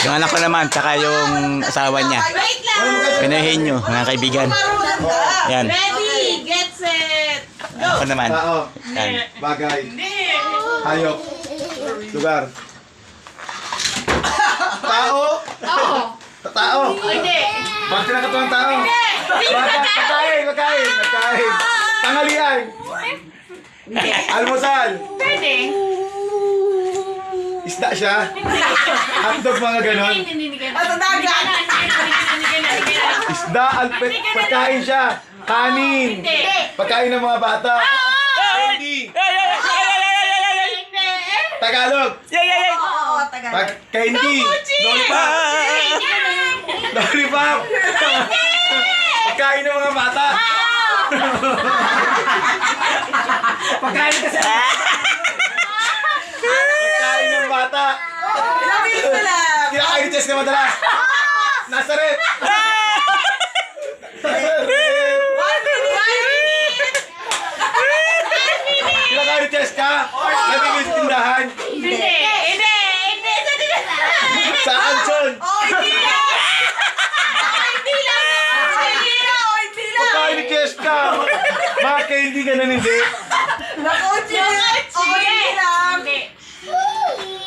Yung anak ko naman, tsaka yung asawa niya. Wait lang! Pinahin nyo, mga kaibigan. Yan. Ready, get set, Ako go! naman. Tao. Yan. Bagay. Hindi! Hayop. Lugar. Tao. Tao. Hindi! Bakit nakatuwa ang tao? Bakit? Pagkain. Tanghalian. Almusal. Pwede! Isda siya. Hotdog mga ganon. Sa dagat! Isda, pagkain siya. Kanin. Hindi! Pagkain ng mga bata. Candy. Tagalog. Oo, tagal. Candy. Lollipop. Lollipop. Pagkain ng mga bata. Pagkain kasi. Pagkain ng bata. Ilang minutes na lang? Kinakain ni Cheska madalas. Nazaret. Kinakain ni Cheska. Nabigay sa tindahan. Hindi! Sa Anson. Oh, hindi lang! Hindi lang! Hindi lang! Pagkain ni Cheska. Mga candy ganun hindi. Naku, Chile! Oh, hindi lang!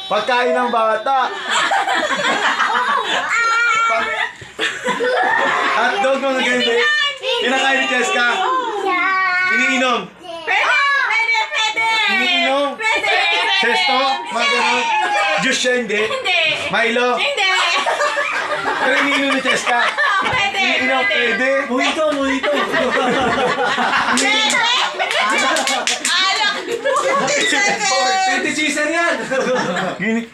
Pagkain ng bata. Hotdog mga ganyan. Kinakain ni Cheska. Iniinom. Pwede! Iniinom. Pwede! Sesto. Mga ganun. Juice siya hindi. Hindi! Milo. Hindi! Pero iniinom ni Cheska. Pwede! Iniinom. Pwede. Mojito. Alak! 50 seconds! 20 season yan.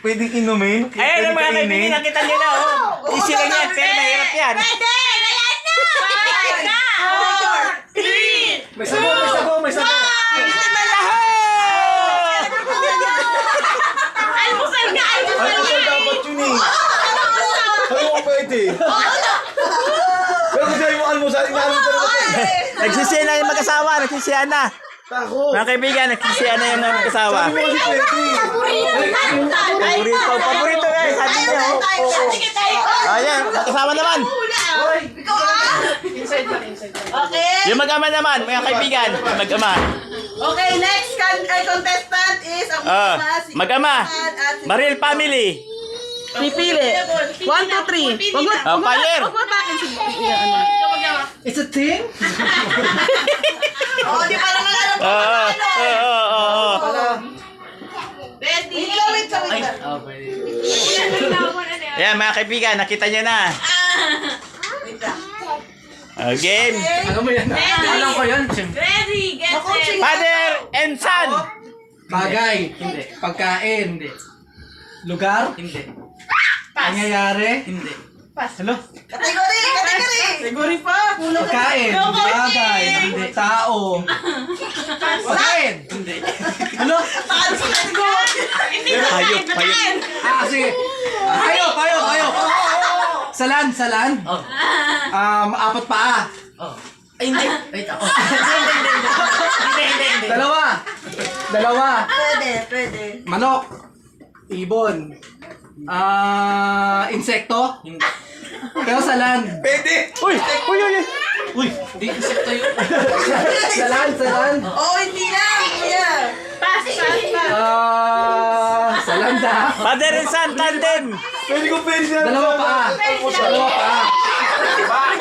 Pwedeng inumin. Ayun ang mga kaibigan, nakita nyo na. Oh. Easy lang yan, pero mahirap yan. Pwede! Wala na! 5, 4, 3, May sago. Almusal nga! Ano sa dapat yun eh? Sabi mo pwede. Pero kung sabi mo almusal, inaalmusal mo pwede. Nagsisiya na yung mag-asawa, nagsisiya na. Tako. Mga kaibigan, nagsisiya na yung mag-asawa. Sabi mo kasi pwede. Paborito guys, sabi niya. Sige tayo! Ayan, mag-asawa naman. Okay. Yung mag-ama naman, mga kaibigan, mag-ama. Okay, next contestant is ang Mag-ama. Maril family. Pipili. 1, 2, 3. Wag Oh, fire. mo takin si It's a thing? Oh, di pa naman alam kung Oo. ano. Ready? Wait lang. Ayan, mga kaibigan, nakita nyo na. Wait lang. Game. Alam mo yan. Alam ko yan. Ready, get set. Father and son. Bagay. Hindi. Pagkain. Hindi. Lugar. Hindi. Pangyayari. Hindi. Category! Siguri pa. Pagkain. Bagay. Hindi. Tao. Pagkain. Hindi. Ano? Paano sa category? Hindi na Hayop. Sige. Hayop. Salan. Apat paa. Hindi. Dalawa. Pwede. Manok. Ibon. Insekto. Pero salan. Pwede. Uy! Hindi insekto yun. Salan. Oo, hindi lang. Kuya. Pass. Salanda. Father and son, tandem. Pwede ko pwede na. Dalawa paa.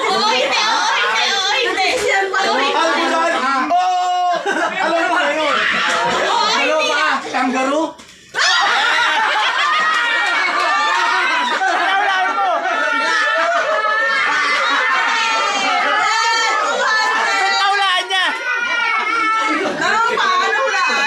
Kuya.